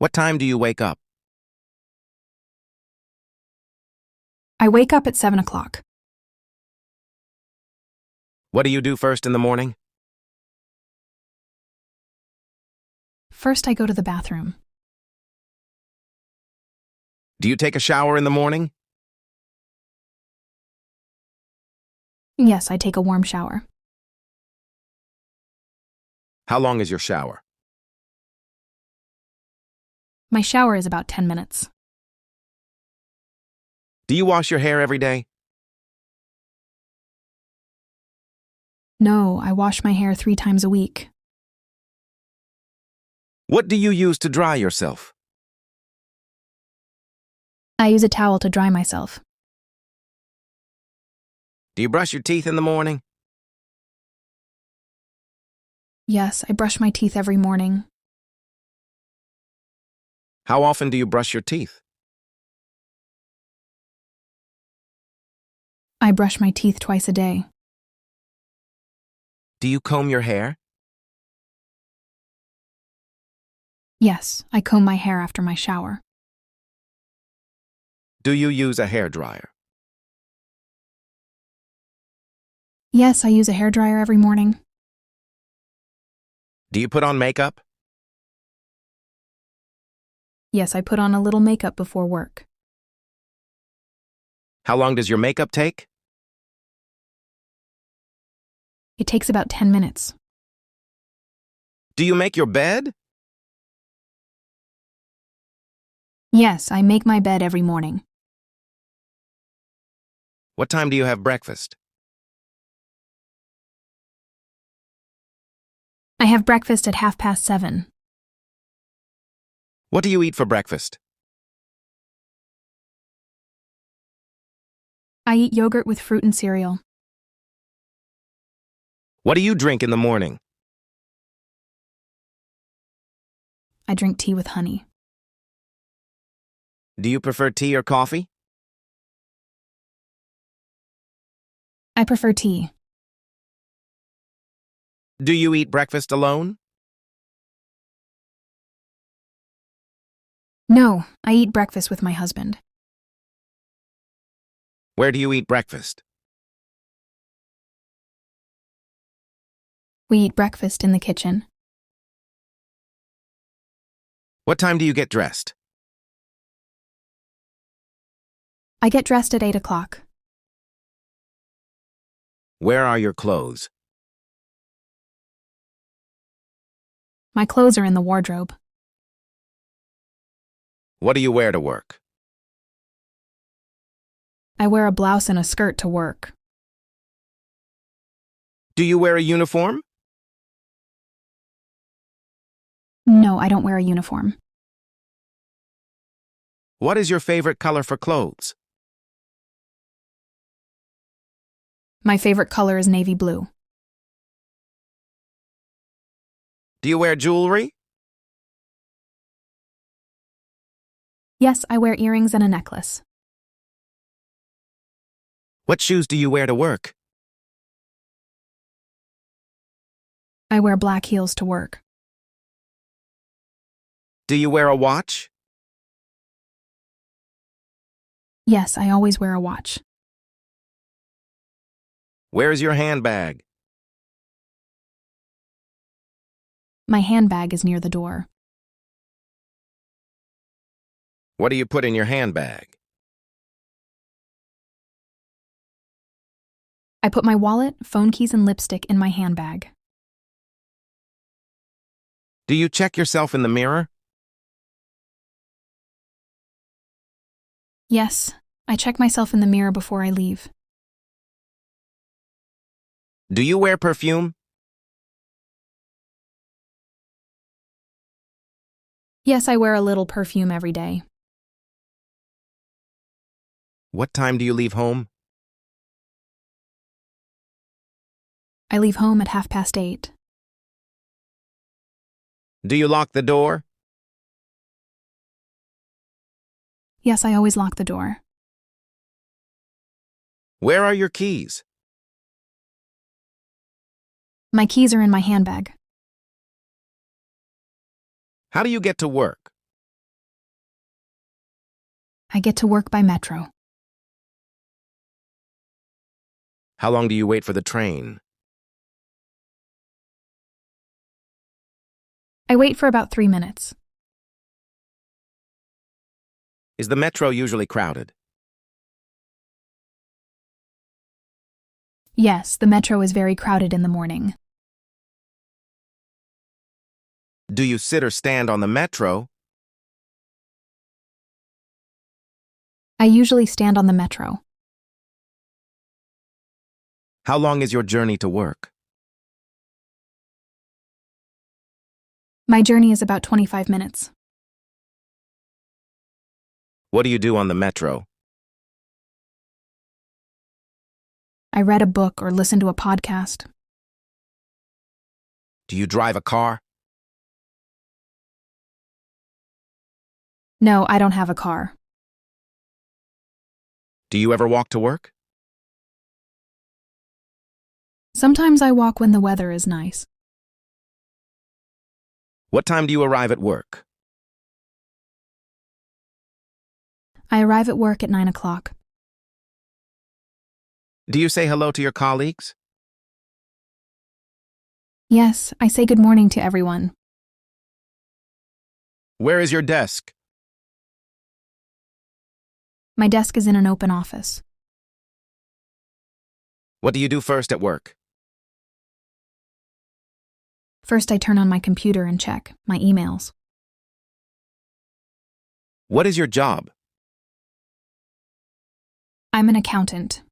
What time do you wake up? I wake up at 7 o'clock. What do you do first in the morning? First, I go to the bathroom. Do you take a shower in the morning? Yes, I take a warm shower. How long is your shower? My shower is about 10 minutes. Do you wash your hair every day? No, I wash my hair 3 times a week. What do you use to dry yourself? I use a towel to dry myself. Do you brush your teeth in the morning? Yes, I brush my teeth every morning. How often do you brush your teeth? I brush my teeth twice a day. Do you comb your hair? Yes, I comb my hair after my shower. Do you use a hair dryer? Yes, I use a hairdryer every morning. Do you put on makeup? Yes, I put on a little makeup before work. How long does your makeup take? It takes about 10 minutes. Do you make your bed? Yes, I make my bed every morning. What time do you have breakfast? I have breakfast at 7:30. What do you eat for breakfast? I eat yogurt with fruit and cereal. What do you drink in the morning? I drink tea with honey. Do you prefer tea or coffee? I prefer tea. Do you eat breakfast alone? No, I eat breakfast with my husband. Where do you eat breakfast? We eat breakfast in the kitchen. What time do you get dressed? I get dressed at 8 o'clock. Where are your clothes? My clothes are in the wardrobe. What do you wear to work? I wear a blouse and a skirt to work. Do you wear a uniform? No, I don't wear a uniform. What is your favorite color for clothes? My favorite color is navy blue. Do you wear jewelry? Yes, I wear earrings and a necklace. What shoes do you wear to work? I wear black heels to work. Do you wear a watch? Yes, I always wear a watch. Where is your handbag? My handbag is near the door. What do you put in your handbag? I put my wallet, phone keys, and lipstick in my handbag. Do you check yourself in the mirror? Yes, I check myself in the mirror before I leave. Do you wear perfume? Yes, I wear a little perfume every day. What time do you leave home? I leave home at 8:30. Do you lock the door? Yes, I always lock the door. Where are your keys? My keys are in my handbag. How do you get to work? I get to work by metro. How long do you wait for the train? I wait for about 3 minutes. Is the metro usually crowded? Yes, the metro is very crowded in the morning. Do you sit or stand on the metro? I usually stand on the metro. How long is your journey to work? My journey is about 25 minutes. What do you do on the metro? I read a book or listen to a podcast. Do you drive a car? No, I don't have a car. Do you ever walk to work? Sometimes I walk when the weather is nice. What time do you arrive at work? I arrive at work at 9 o'clock. Do you say hello to your colleagues? Yes, I say good morning to everyone. Where is your desk? My desk is in an open office. What do you do first at work? First, I turn on my computer and check my emails. What is your job? I'm an accountant.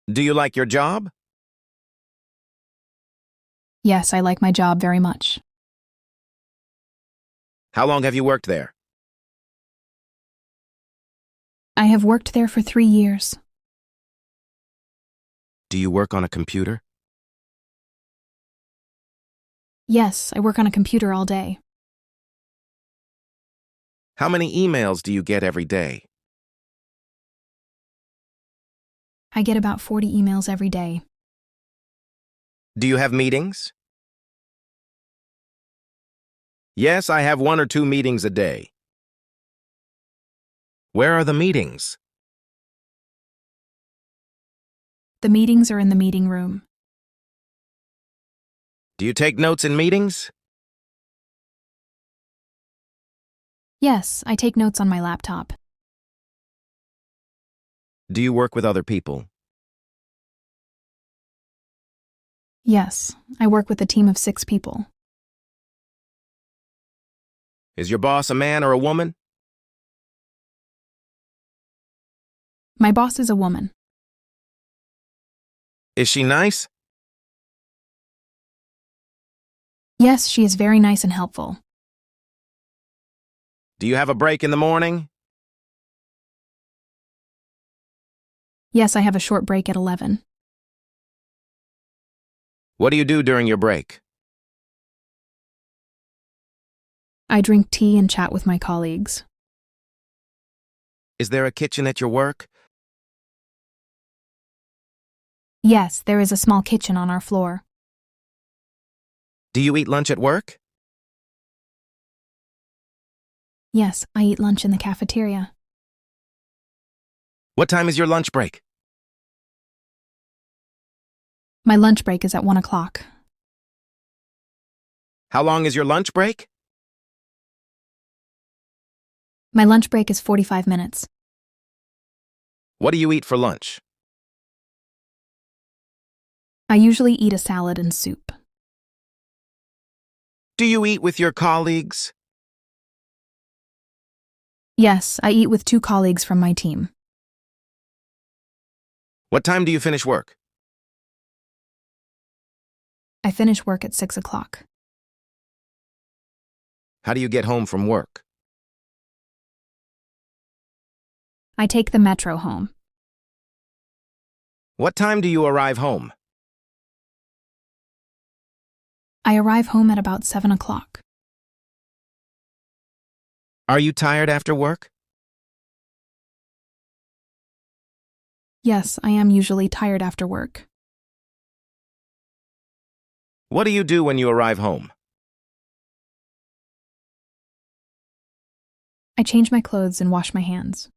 Do you like your job? Yes, I like my job very much. How long have you worked there? I have worked there for 3 years. Do you work on a computer? Yes, I work on a computer all day. How many emails do you get every day? I get about 40 emails every day. Do you have meetings? Yes, I have 1 or 2 meetings a day. Where are the meetings? The meetings are in the meeting room. Do you take notes in meetings? Yes, I take notes on my laptop. Do you work with other people? Yes, I work with a team of 6 people. Is your boss a man or a woman? My boss is a woman. Is she nice? Yes, she is very nice and helpful. Do you have a break in the morning? Yes, I have a short break at 11. What do you do during your break? I drink tea and chat with my colleagues. Is there a kitchen at your work? Yes, there is a small kitchen on our floor. Do you eat lunch at work? Yes, I eat lunch in the cafeteria. What time is your lunch break? My lunch break is at 1 o'clock. How long is your lunch break? My lunch break is 45 minutes. What do you eat for lunch? I usually eat a salad and soup. Do you eat with your colleagues? Yes, I eat with 2 colleagues from my team. What time do you finish work? I finish work at 6 o'clock. How do you get home from work? I take the metro home. What time do you arrive home? I arrive home at about 7 o'clock. Are you tired after work? Yes, I am usually tired after work. What do you do when you arrive home? I change my clothes and wash my hands.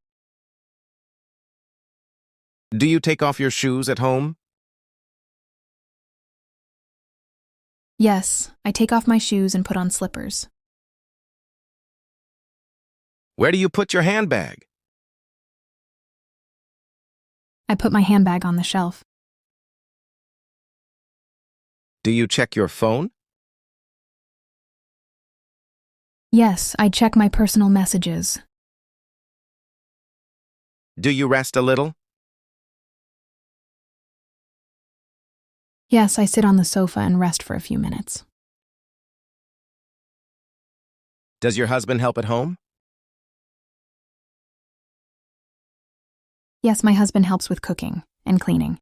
Do you take off your shoes at home? Yes, I take off my shoes and put on slippers. Where do you put your handbag? I put my handbag on the shelf. Do you check your phone? Yes, I check my personal messages. Do you rest a little? Yes, I sit on the sofa and rest for a few minutes. Does your husband help at home? Yes, my husband helps with cooking and cleaning.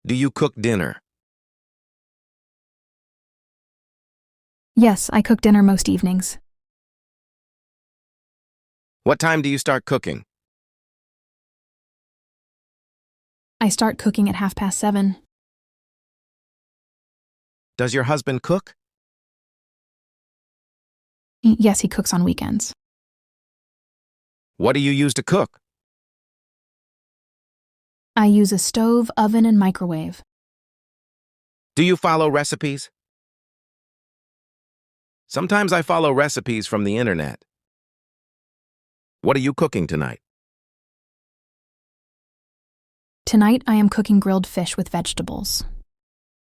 Do you cook dinner? Yes, I cook dinner most evenings. What time do you start cooking? I start cooking at 7:30. Does your husband cook? Yes, he cooks on weekends. What do you use to cook? I use a stove, oven, and microwave. Do you follow recipes? Sometimes I follow recipes from the internet. What are you cooking tonight? Tonight, I am cooking grilled fish with vegetables.